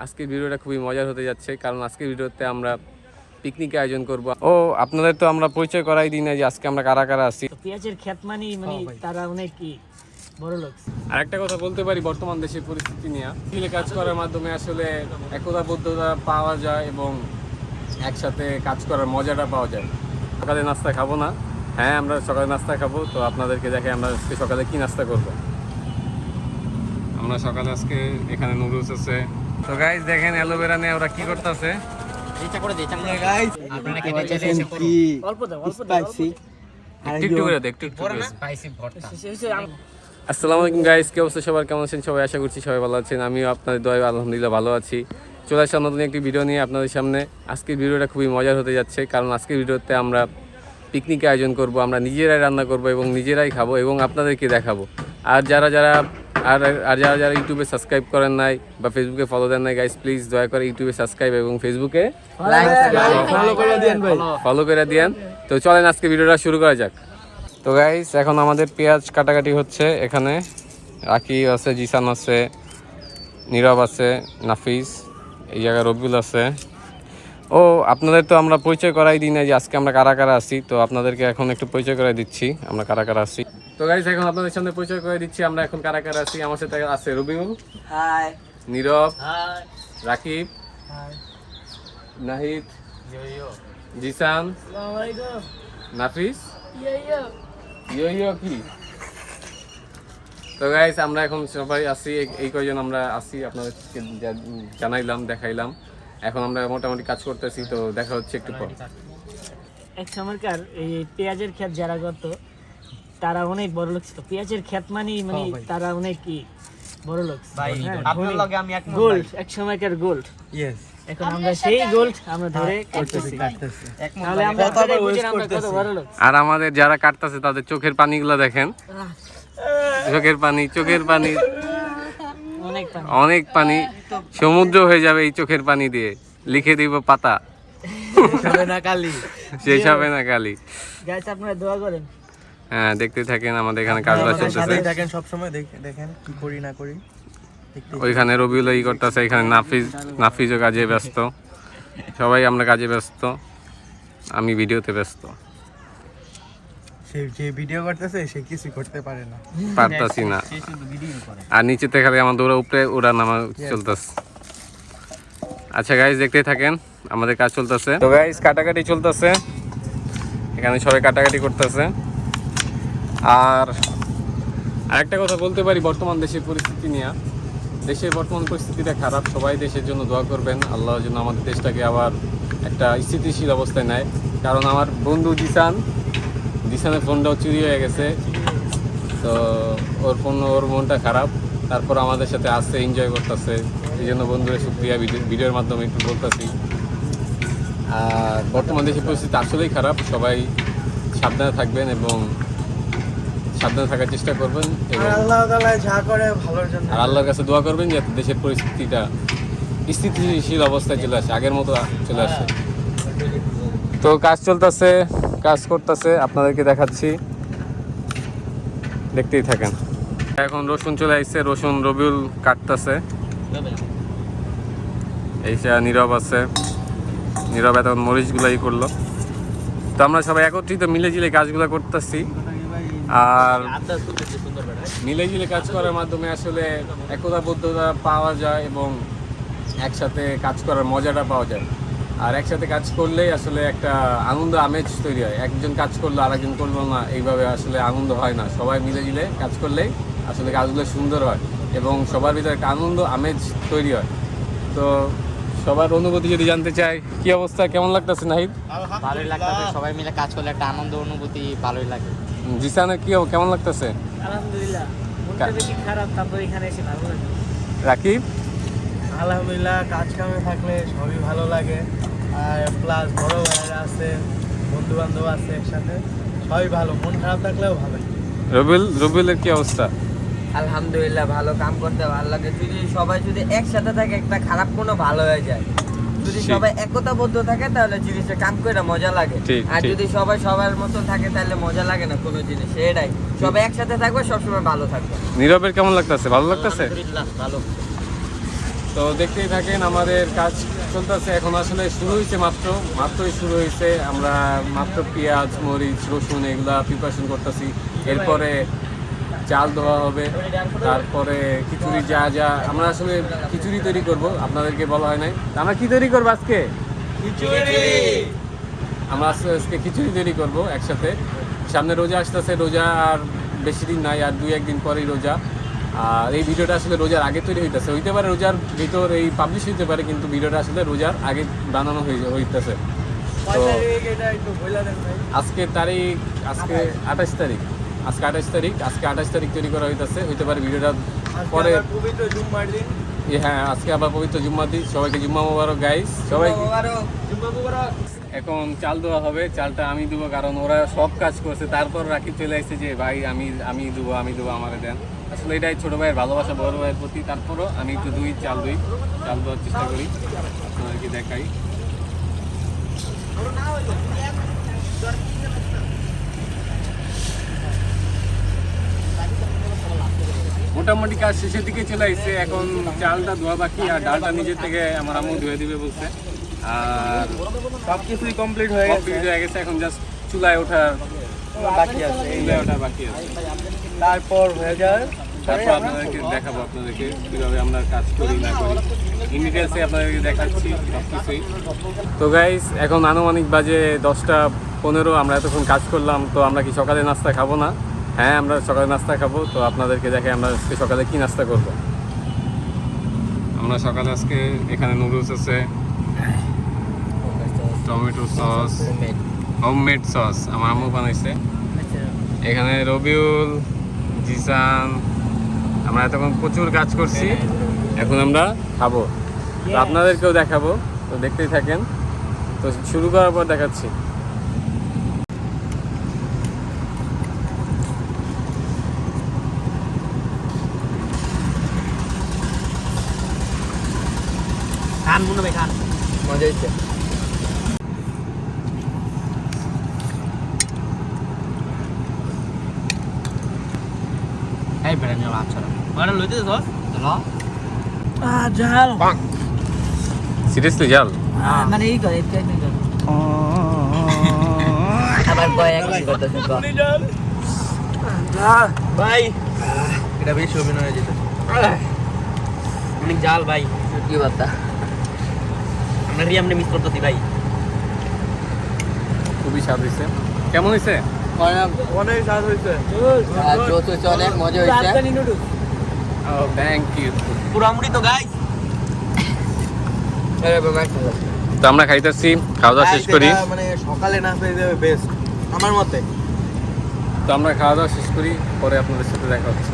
আজকের ভিডিওটা খুবই মজার হতে যাচ্ছে, কারণ আজকের ভিডিওতে আমরা পিকনিক আয়োজন করব। ও আপনাদের তো আমরা পরিচয় করাই দিই না যে আজকে আমরা কারা কারা আছি। পেঁয়াজের ক্ষেত মানে তারা অনেক কি বড় লোক। আর একটা কথা বলতে পারি, বর্তমান দেশের পরিস্থিতি নিয়ে মিলে কাজ করার মাধ্যমে আসলে একতাবদ্ধতা পাওয়া যায় এবং একসাথে কাজ করার মজাটা পাওয়া যায়। সকালে নাস্তা খাবো না, হ্যাঁ আমরা সকালে নাস্তা খাবো। তো আপনাদেরকে দেখে আমরা আজকে সকালে কি নাস্তা করব। আমরা সকালে আজকে এখানে নুডলস আছে। তো গাইস দেখেন অ্যালোভেরা নিয়ে ওরা কি করতেছে। আসসালামু আলাইকুম গাইস, কি অবস্থা সবার, কেমন আছেন সবাই? আশা করছি সবাই ভালো আছেন। আমিও আপনাদের দোয়ায় আলহামদুলিল্লাহ ভালো আছি। চলে আসলাম নতুন একটি ভিডিও নিয়ে আপনাদের সামনে। আজকের ভিডিওটা খুবই মজার হতে যাচ্ছে, কারণ আজকের ভিডিওতে আমরা পিকনিক আয়োজন করব। আমরা নিজেরাই রান্না করব এবং নিজেরাই খাবো এবং আপনাদেরকে দেখাবো। আর যারা যারা ইউটিউবে সাবস্ক্রাইব করেন নাই বা ফেসবুকে ফলো দেন নাই, গাইস প্লিজ দয়া করে ইউটিউবে সাবস্ক্রাইব এবং ফেসবুকে ফলো করে দিয়েন। তো চলেন আজকে ভিডিওটা শুরু করা যাক। তো গাইস এখন আমাদের পেঁয়াজ কাটাকাটি হচ্ছে। এখানে রাকিব আছে, জিসান আছে, নীরব আছে, নাফিস, এই জায়গায় রবিউল আছে। ও আপনাদের তো আমরা পরিচয় করাই দিই না যে আজকে আমরা কারা কারা আছি। তো আপনাদেরকে এখন একটু পরিচয় করাই দিচ্ছি আমরা কারা কারা আছি। তো গাইস এখন আপনাদের সামনে পরিচয় করে দিচ্ছি আমরা এখন কারা কারা আছি। আমার সাথে আছে রবিউল, হাই, নীরব, হাই, রাকিব, হাই, নাহিদ, জিসান, আসসালামু আলাইকুম, নাফিস, ইয়ো ইয়ো কি। তো গাইস আমরা এখন সবাই আছি, এই কয়জন আমরা আছি, আপনাদেরকে জানাইলাম, দেখাইলাম। এখন আমরা মোটামুটি কাজ করতেছি। তো দেখা হচ্ছে একটু পর। এক সময়কার এই পেঁয়াজের ক্ষেত যারা করতো তারা অনেক বড় লোক ছিল। পেঁয়াজের ক্ষেত মানে তারা অনেক কি বড় লোক। আপনার লগে আমি এক গোল্ড, এক সময়কার গোল্ড। ইয়েস, এখন আমরা সেই গোল্ড আমরা ধরে কাটতেছি। তাহলে আমরা কত বড় লোক। আর আমাদের যারা কাটতেছে তাদের চোখের পানিগুলো দেখেন, চোখের পানি অনেক পানি, সমুদ্র হয়ে যাবে এই চোখের পানি দিয়ে। লিখে দিব পাতা, শেষ হবে না কালি। গাইস আপনারা দোয়া করেন। হ্যাঁ দেখতে থাকেন, আমাদের এখানে কাজগুলো চলতেছে। দেখেন সবসময় দেখেন কি করি না করি। ওইখানে রবিউল ই করতেছে, এখানে নাফিজও কাজে ব্যস্ত। সবাই আমরা কাজে ব্যস্ত, আমি ভিডিওতে ব্যস্ত। যে ভিডিও করতেছে সে কিছু করতে পারে না, পারতাছি না। আর নিচে থেকে আমার দৌড়া উপরে ওরা নামা চলতেছে। আচ্ছা গাইস দেখতেই থাকেন, আমাদের কাজ চলতেছে। তো গাইস কাটাকাটি চলতেছে, এখানে সবাই কাটাকাটি করতেছে। আর আরেকটা কথা বলতে পারি, বর্তমান দেশের পরিস্থিতি নিয়ে, দেশের বর্তমান পরিস্থিতিটা খারাপ। সবাই দেশের জন্য দোয়া করবেন, আল্লাহ যেন আমাদের দেশটাকে আবার একটা স্থিতিশীল অবস্থায় নেয়। কারণ আমার বন্ধু জিসানের ফোনটাও চুরি হয়ে গেছে। তো ওর মনটা খারাপ, তারপর আমাদের সাথে আসছে, এনজয় করতেছে। এই জন্য বন্ধুদের শুক্রিয়া, ভিডিওর মাধ্যমে একটু বলতেছি। আর বর্তমান দেশের পরিস্থিতি আসলেই খারাপ, সবাই সাবধানে থাকবেন এবং সাবধানে থাকার চেষ্টা করবেন এবং আল্লাহর কাছে দোয়া করবেন যাতে দেশের পরিস্থিতিটা স্থিতিশীল অবস্থায় চলে আসে, আগের মতো চলে আসে। তো কাজ চলতেছে, কাজ করতেছে, আপনাদেরকে দেখাচ্ছি, দেখতেই থাকেন। এখন রসুন চলে আসছে, রসুন রবিউল কাটতেছে। এইটা নীরব আছে, নীরব এখন মরিচগুলাই করলো। তো আমরা সবাই একত্রিত মিলেঝিলে কাজগুলো করতেছি। আর মিলেঝিলে কাজ করার মাধ্যমে আসলে একতাবদ্ধতা পাওয়া যায় এবং একসাথে কাজ করার মজাটা পাওয়া যায়। আর একসাথে কাজ করলেই আসলে একটা আনন্দ আমেজ তৈরি হয়। একজন কাজ করলো আরেকজন করলো না, এইভাবে আসলে আনন্দ হয় না। সবাই মিলেঝিলে কাজ করলেই আসলে কাজগুলো সুন্দর হয় এবং সবার ভিতরে একটা আনন্দ আমেজ তৈরি হয়। তো সবার অনুভূতি যদি জানতে চাই, কি অবস্থা, কেমন লাগতেছে নাহিদ? ভালোই লাগতেছে, সবাই মিলে কাজ করলে একটা আনন্দ অনুভূতি ভালোই লাগে। জিসানের কেমন লাগতেছে? আলহামদুলিল্লাহ, মনটা বেশি খারাপ, তারপর এখানে এসে ভালো লাগে। রাকিব? আলহামদুলিল্লাহ, কাজ কামে থাকলে সবই ভালো লাগে। আর প্লাস বড় ভাইরা আছে, বন্ধু বান্ধব আছে, একসাথে সবই ভালো। মন খারাপ থাকলেও ভালো। রবিউলের কি অবস্থা? আলহামদুলিল্লাহ, ভালো, কাম করতে ভালো লাগে। সবাই যদি একসাথে থাকে একটা খারাপ কোনো ভালো হয়ে যায়। যদি সবাই একতাবদ্ধ থাকে তাহলে জিনিসটা কাম করে মজা লাগে। আর যদি সবাই সবার মতো থাকে তাহলে মজা লাগে না কোনো জিনিস। এটাই, সবাই একসাথে থাকবে, সবসময় ভালো থাকবে। নীরবের কেমন লাগতেছে? ভালো লাগতেছে? ভালো। তো দেখতেই থাকেন, আমাদের কাজ চলতেছে। এখন আসলে শুরু হয়েছে, মাত্রই শুরু হয়েছে। আমরা মাত্র পেঁয়াজ, মরিচ, রসুন এগুলা প্রিপারেশন করতেছি। এরপরে চাল ধোয়া হবে, তারপরে খিচুড়ি যা আমরা আসলে খিচুড়ি তৈরি করব, আপনাদেরকে বলা হয় নাই। আমরা কি তৈরি করবো আজকে? আমরা আজকে খিচুড়ি তৈরি করব একসাথে। সামনে রোজা আসতেছে, রোজা আর বেশি দিন নাই, আর 2-1 দিন পরেই রোজা। আর এই ভিডিওটা আসলে রোজার আগে তৈরি হইতে পারে, রোজার ভিতর এই পাবলিশ হইতে পারে, কিন্তু ভিডিওটা আসলে রোজার আগে বানানো হইতেছে। তো আজকে তারিখ, আজকে 28 তারিখ, আজকে 28 তারিখ তৈরি করা হইতে পারে ভিডিওটা পরে। পবিত্র জুম্মার দিন। হ্যাঁ, আজকে আবার পবিত্র জুম্মার দিন। সবাইকে জুম্মা মোবারক গাইস, সবাইকে জুম্মা মুবারক। এখন চাল দেওয়া হবে। চালটা আমি দেবো, কারণ ওরা সব কাজ করছে। তারপর রাকিব চলে আসছে যে ভাই আমি দেবো আমারে দেন। আসলে এটাই ছোটো ভাইয়ের ভালোবাসা বড় ভাইয়ের প্রতি। তারপরও আমি একটু চাল দেওয়ার চেষ্টা করি, আপনাদেরকে দেখাই। মোটামুটি কাজ শেষের দিকে চলে আসছে। এখন চালটা ধোয়া বাকি, আর ডালটা নিজের থেকে আমার আম্মু ধুয়ে দিবে বলছে। আর সবকিছুই কমপ্লিট হয়ে গেছে। এখন জাস্ট চুলায় ওঠা বাকি আছে। বাকি আছে। তারপর হয়ে যায়, তারপর আপনাদেরকে দেখাবো কীভাবে আমরা কাজ করি না করি, ইন ডিটেলসে আপনাদেরকে দেখাচ্ছি সব কিছুই। তো গাইস, এখন আনুমানিক বাজে 10টা 15। আমরা এতক্ষণ কাজ করলাম। তো আমরা কি সকালে নাস্তা খাবো না? হ্যাঁ, আমরা সকালে নাস্তা খাবো। তো আপনাদেরকে দেখাই আমরা আজকে সকালে কি নাস্তা করব। আমরা সকালে আজকে এখানে নুডলস আছে, টমেটো সস, হোমমেড সস আমার আম্মু বানাইছে। এখানে রবিউল, জিসান, আমরা এতক্ষণ প্রচুর কাজ করছি। এখন আমরা খাবো, তো আপনাদেরকেও দেখাবো। তো দেখতেই থাকেন। তো শুরু করার পর দেখাচ্ছি। খান মনে ভাই, খান। মজা হয়েছে। এই বেড়ে নিয়ে আচ্ছা ওটা লইতে তো চলো ঝাল সিরিয়াসলি জাল মানে এই করে আবার বয় এক করতেছে ভাই এটা বেশি অভিনয় হয়ে যেত। অনেক জাল ভাই। কি বার্তা? আমরা রিয়ামনে মিস করতেছি ভাই। খুবই স্বাদ হয়েছে। কেমন হয়েছে? অনেক স্বাদ হয়েছে। অনেক মজা হয়েছে। Thank you. পুরো অমৃত গাইস। তো আমরা খাইতেছি, খাওয়া দাওয়া শেষ করি। মানে সকালে নাস্তা হিসেবে বেস্ট আমার মতে। তো আমরা খাওয়া দাওয়া শেষ করি, পরে আপনাদের সাথে দেখা হচ্ছে।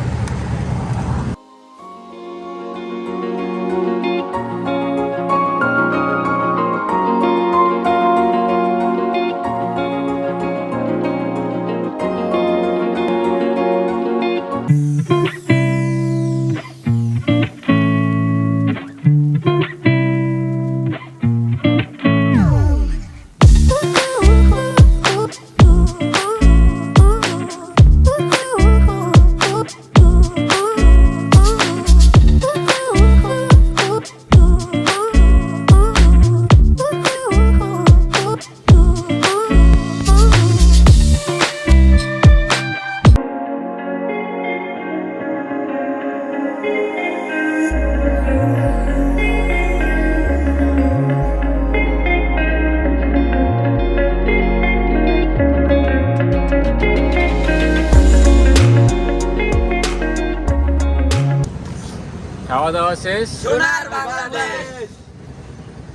খাওয়া দাওয়া শেষ। সোনার বাংলাদেশ।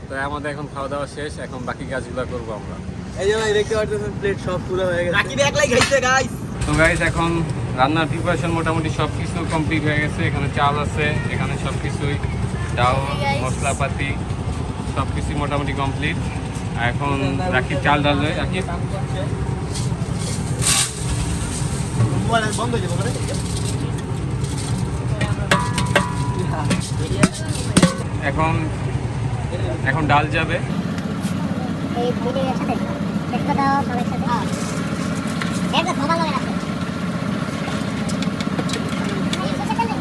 তো আমাদের এখন খাওয়া দাওয়া শেষ, এখন বাকি কাজগুলো করবো আমরা। এই যে ভাই দেখতে পাচ্ছেন প্লেট সব পুরো হয়ে গেছে। রাকিব একলাই খাইছে গাইস। তো গাইস, এখন রান্নার প্রিপারেশন মোটামুটি সব কিছু কমপ্লিট হয়ে গেছে। এখানে চাল আছে, এখানে সব কিছুই চাল, মশলাপাতি সব কিছুই মোটামুটি কমপ্লিট। এখন রাকিব চাল ঢালবে। রাকিব বন্ধ হয়ে যাবে। এখন ডাল যাবে। এই ভিডিও একসাথে একটা দাও সবার সাথে একটা ধোবা লাগে রাখো এই শেষে চলে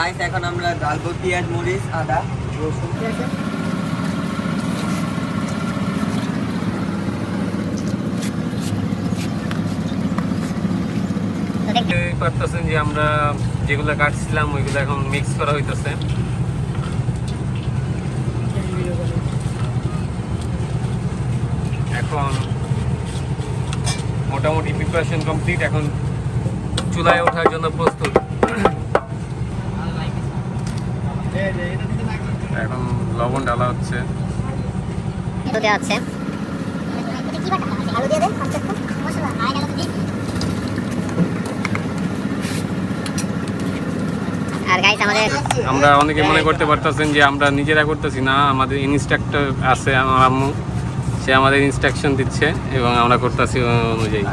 গাইস এখন আমরা ঢালবো পেঁয়াজ মরিচ আদা রসুন। ঠিক আছে। তো দেখতে দেখতে পারতেছেন যে আমরা যেগুলো কাটছিলাম ওইগুলো এখন মিক্স করা হইতেছে। এখন মোটামুটি প্রিপারেশন কমপ্লিট, এখন চুলায় ওঠার জন্য প্রস্তুত। এখন লবণ ডালা হচ্ছে। এটা দেওয়া হচ্ছে। এটা কি বাটা? আলু দিয়ে দেন, আস্তে আস্তে। মশলা, আয় আলু দিই। আর গাইস আমাদের আমরা অনেকে মনে করতে পারতেছেন যে আমরা নিজেরা করতেছি না, আমাদের ইনস্ট্রাক্টর আছে আমার আম্মু, সে আমাদের ইনস্ট্রাকশন দিচ্ছে এবং আমরা করতেছি অনুযায়ী।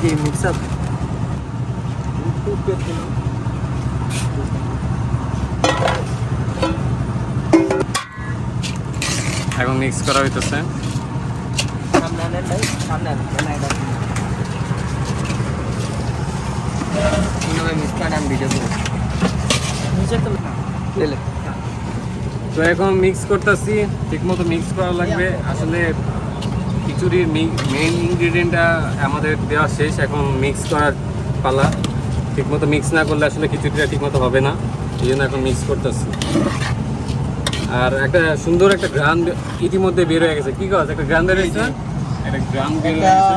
কি মিক্স আপ এখন মিক্স করা হইতেছে। সামনে আনেন ভাই, সামনে আনেন না এটা কিভাবে মিক্স করে আমি ভিডিও করব। নিচে তো লেলে তো এখন মিক্স করতেছি, ঠিকমতো মিক্স করা লাগবে। আসলে খিচুড়ির মেইন ইনগ্রিডিয়েন্টটা আমাদের দেওয়া শেষ, এখন মিক্স করার পালা। ঠিকমতো মিক্স না করলে আসলে খিচুড়িটা ঠিকমতো হবে না, এই জন্য এখন মিক্স করতেছি। আর একটা সুন্দর একটা গ্রান ইতিমধ্যে বের হয়ে গেছে। কি কাজ একটা গ্রান বের হয়েছে, একটা গ্রান বের হয়ে গেছে।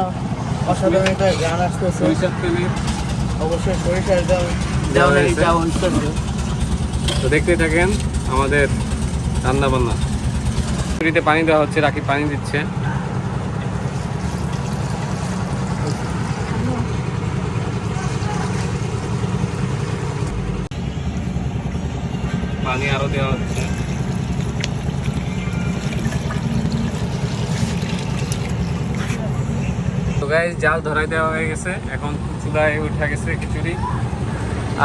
অসাধারণ একটা গান আসতেছে। সরিষার তেলে অবশ্যই সরিষার তেল দেওয়া হয়েছে। এটা হইতেছে। তো দেখতে থাকেন আমাদের রান্না বান্না। খিচুড়িতে পানি দেওয়া হচ্ছে, রাখি পানি দিচ্ছে। পানি আরো দেওয়া হচ্ছে। তো গাইস জাল ধরাই দেওয়া হয়ে গেছে, এখন চুলায় উঠে গেছে খিচুড়ি।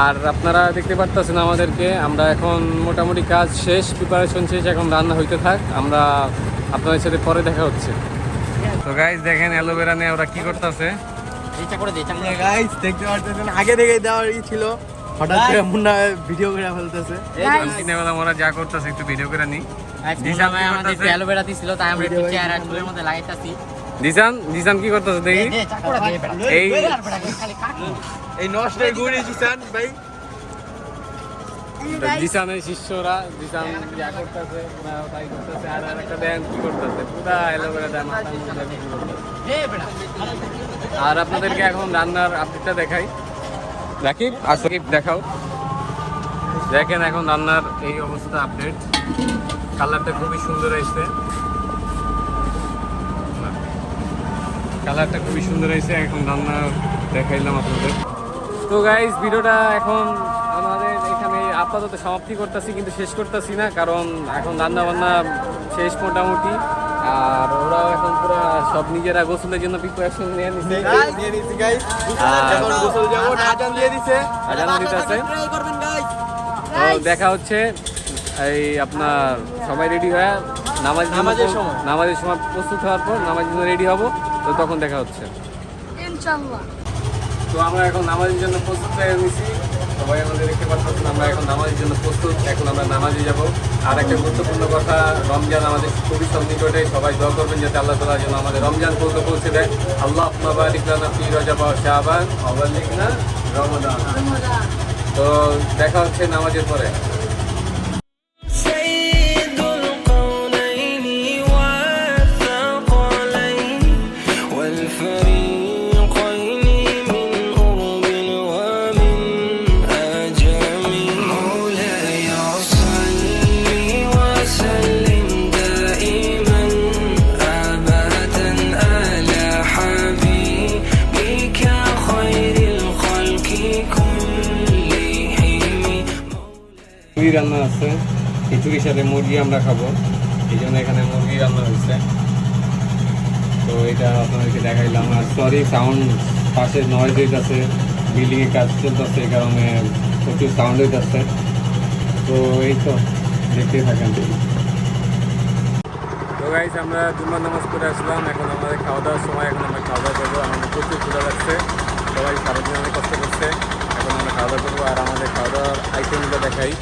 আর আপনারা দেখতে পারতেছেন আমাদেরকে, আমরা এখন মোটামুটি কাজ শেষ, প্রিপারেশন শেষ, এখন রান্না হইতে থাক। আমরা আপনাদের সাথে পরে দেখা হচ্ছে। তো গাইস দেখেন অ্যালোভেরা নিয়ে ওরা কি করতেছে। ইচ্ছা করে দিই চামড়া গাইস দেখতে পাচ্ছেন আগে থেকেই দেওয়ার ছিল, হঠাৎ করে মুন্না ভিডিও করে ফেলতেছে। ওরা যা করতেছে একটু ভিডিও করে নি। দিশা ভাই আমাদের একটু অ্যালোভেরা দিছিল, তাই আমরা একটু চেহারা চুলের মধ্যে লাগাইতাছি। দিশান কি করতেছে দেখি। এই এই নষ্টের গুড়ি জিসান ভাই। দিশানের শিষ্যরা, দিশান যা করতেছে ওরা তাই করতেছে। আর একটা দেন কি করতেছে, পুরা অ্যালোভেরা দেন। আর আপনাদেরকে এখন রান্নার আপডেটটা দেখাই। রাকিব আর সাকিব দেখাও। দেখেন এখন রান্নার এই অবস্থা আপডেট। কালারটা খুবই সুন্দর হয়েছে, কালারটা খুবই সুন্দর হয়েছে। এখন রান্না দেখাইলাম আপনাদের। তো গাইস ভিডিওটা এখন আমাদের এখানে আপাতত সমাপ্তি করতেছি, কিন্তু শেষ করতেছি না, কারণ এখন রান্না বান্না শেষ মোটামুটি। আর ওরাও এখন পুরো সব নিজেরা গোসলের জন্য প্রিপারেশন নিয়ে নিচ্ছে। নিয়ে নিছি গাইস। এখন গোসল যাব, আজান দিয়ে দিছে। আজান দিতেছে। ট্রাই করবেন গাইস। তো দেখা হচ্ছে এই আপনার সবাই রেডি হয়ে নামাজের সময় প্রস্তুত হওয়ার পর নামাজের জন্য রেডি হব। তো তখন দেখা হচ্ছে ইনশাআল্লাহ। তো আমরা এখন নামাজের জন্য প্রস্তুত হয়ে নিছি। সবাই আমাদের দেখতে পাচ্ছেন আমরা এখন নামাজের জন্য প্রস্তুত। এখন আমরা নামাজে যাব। আর একটা গুরুত্বপূর্ণ কথা, রমজান আমাদের খুবই সন্নিকটে। সবাই দোয়া করবেন যাতে আল্লাহ তাআলা যেন আমাদের রমজান পৌঁছে দেয়। আল্লাহুম্মা বারিক লানা ফি রজব ওয়া শাবান ওয়া বাল্লিগনা রমাদান। তো দেখা হচ্ছে নামাজের পরে। মুরগি রান্না আছে, খিচুড়ির সাথে মুরগি আমরা খাবো, এই জন্য এখানে মুরগি রান্না হয়েছে। তো এটা আপনাদেরকে দেখাইলাম। আর সরি সাউন্ড, পাশে নয়েজ হইতেছে, বিল্ডিংয়ে কাজ চলতেছে, এই কারণে প্রচুর সাউন্ড হইতেছে। তো এই তো দেখতেই থাকেন। তো গাইস আমরা জুম্মার নামাজ পড়ে আসলাম, এখন আমাদের খাওয়া দাওয়ার সময়। এখন আমরা খাওয়া দাওয়া করবো। আমাদের প্রচুর ক্ষুধা লাগছে, সবাই সারাদিন অনেক কষ্ট করছে। এখন আমরা খাওয়া দাওয়া করবো। আর আমাদের খাওয়া দাওয়ার আইটেমগুলো দেখাই।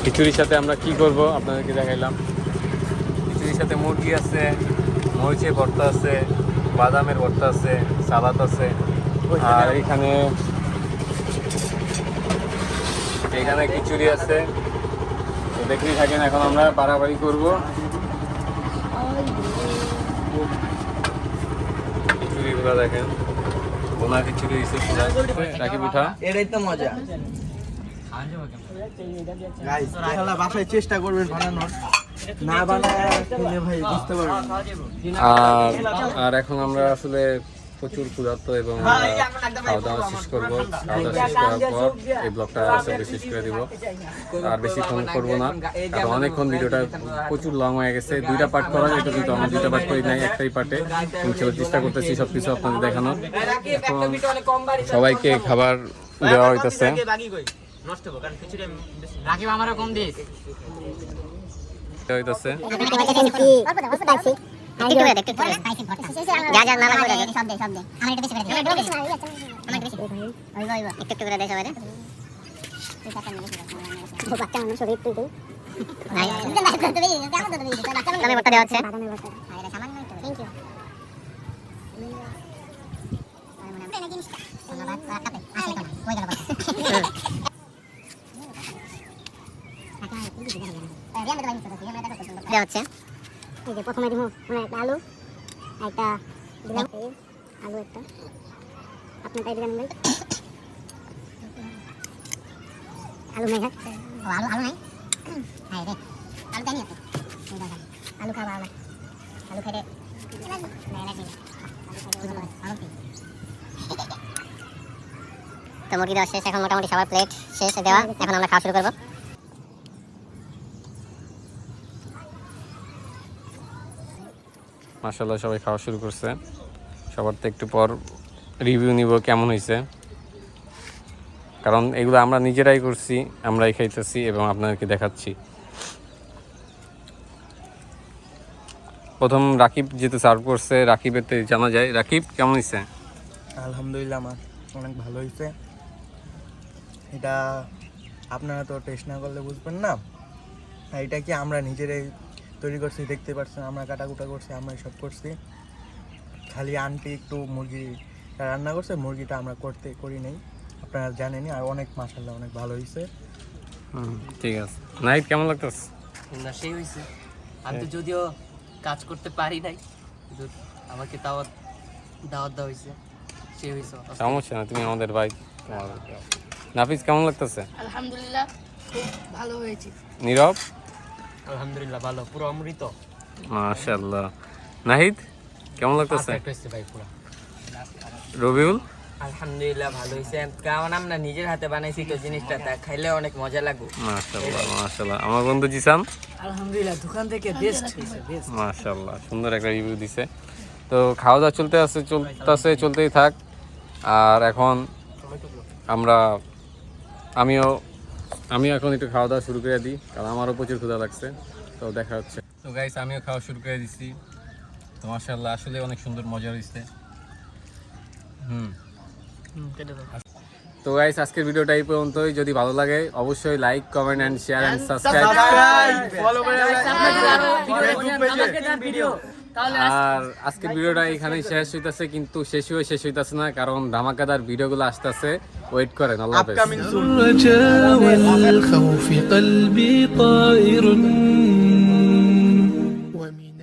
খিচুড়ির সাথে আমরা কি করব আপনাদেরকে দেখাইলাম। খিচুড়ির সাথে মুরগি আছে, মরিচের ভর্তা আছে, বাদামের ভর্তা আছে, সালাদ আছে। আর এখানে খিচুড়ি আছে। তো দেখতেই থাকেন, এখন আমরা বাড়াবাড়ি করবো। খিচুড়িগুলো দেখেন, বোনা খিচুড়ি দিচ্ছে রাকিব উঠা। এটাই তো মজা। গাইস তাহলে বাসায় চেষ্টা করবেন বানানোর, না বানায় খেলে ভাই বুঝতে পারবেন। আর এখন আমরা আসলে প্রচুর ক্ষুধার্ত এবং খাওয়া দাওয়া শেষ করবো। খাওয়া দাওয়া শেষ করার পর এই ব্লগটা আসলে শেষ করে দিব। আর বেশিক্ষণ করবো না, কারণ অনেকক্ষণ ভিডিওটা প্রচুর লং হয়ে গেছে। 2টা পার্ট করা যেত, কিন্তু আমরা 2টা পার্ট করি নাই, একটাই পার্টে। চেষ্টা করতেছি সবকিছু আপনাদের দেখানোর। এখন সবাইকে খাবার দেওয়া হইতেছে। রাকিব আমারও কম দিস। হইতেছে যা যা না লাগবে সব দে সব দে। আমার এটা বেশি করে দে, আমার বেশি করে দে, আমার বেশি ওই একটু একটু করে দে সবাই। ও বাচ্চা মানুষ সবাই একটু একটু নাই এটা না করতে দেই, এটা আমাদের দেই, এটা বাচ্চা মানুষ বর্তা দেওয়া হচ্ছে। বাদামের বর্তা আর এটা সামান্য একটু। Thank you. এই জিনিসটা ধন্যবাদ। কাটে আসলে তো কই গেল বর্তা। দেওয়া হচ্ছে। এই যে প্রথমে দিব মানে একটা আলু, একটা দিলাম আলু, একটা আপনি তাই দিলেন ভাই। আলু নাই, হ্যাঁ আলু আলু নাই, হ্যাঁ রে আলু দেনি আছে। আলু খাওয়া আলু আলু খেতে তো মুরগি দেওয়া শেষ। এখন মোটামুটি সবার প্লেট শেষ দেওয়া, এখন আমরা খাওয়া শুরু করবো। মাশাআল্লাহ সবাই খাওয়া শুরু করছে। সবার তো একটু পর রিভিউ নিব কেমন হয়েছে, কারণ এগুলো আমরা নিজেরাই করছি, আমরাই খাইতেছি এবং আপনাদেরকে দেখাচ্ছি। প্রথম রাকিব যেহেতু সার্ভ করছে, রাকিবের তো জানা যায়। রাকিব কেমন হয়েছে? আলহামদুলিল্লাহ আমার অনেক ভালো হয়েছে। এটা আপনারা তো টেস্ট না করলে বুঝবেন না। আর এটা কি আমরা নিজেরাই তৈরি করছি, দেখতে পাচ্ছেন আমরা কাটাকুটা করছি, আমরা সব করছি। খালি আন্টি একটু মুরগিটা রান্না করছে, মুরগিটা আমরা করি নাই, আপনারা জানেনই। আর অনেক মাশাআল্লাহ অনেক ভালো হয়েছে। ঠিক আছে। নাইট কেমন লাগতেছে? না সেই হয়েছে। আমি তো যদিও কাজ করতে পারি নাই, কিন্তু আমাকে দাওয়াত দেওয়া হয়েছে, সেই হয়েছে। সমস্যা না, তুমি আমাদের ভাই। নাফিস কেমন লাগতেছে? আলহামদুলিল্লাহ খুব ভালো হয়েছে। নীরব? আলহামদুলিল্লাহ ভালো, পুরো অমৃত। মাশাআল্লাহ। নাহিদ কেমন লাগতেছে? ভাই পুরো। রবিউল? আলহামদুলিল্লাহ ভালো হয়েছে, কারণ আমরা নিজের হাতে বানাইছি তো জিনিসটা, তা খাইলে অনেক মজা লাগবে। মাশাআল্লাহ মাশাআল্লাহ। আমার বন্ধু জিসান? আলহামদুলিল্লাহ দোকান থেকে বেস্ট হয়েছে, বেস্ট। মাশাআল্লাহ সুন্দর একটা রিভিউ দিছে। তো খাওয়া দাওয়া চলতেই থাক। আর এখন আমিও এখন একটু খাওয়া দাওয়া শুরু করে দিই, কারণ আমারও প্রচুর ক্ষুধা লাগছে। তো দেখা হচ্ছে। তো গাইস আমিও খাওয়া শুরু করে দিচ্ছি। তো মাশাআল্লাহ আসলে অনেক সুন্দর মজা হয়েছে। তো গাইস আজকের ভিডিওটা এই পর্যন্তই। যদি ভালো লাগে অবশ্যই like, comment and share and subscribe. আর আজকের ভিডিওটা এখানেই শেষ হইতাছে, কিন্তু শেষ হইতাছে না, কারণ ধামাকাদার ভিডিওগুলো আসতেছে। ওয়েট করেন। আল্লাহ হাফেজ।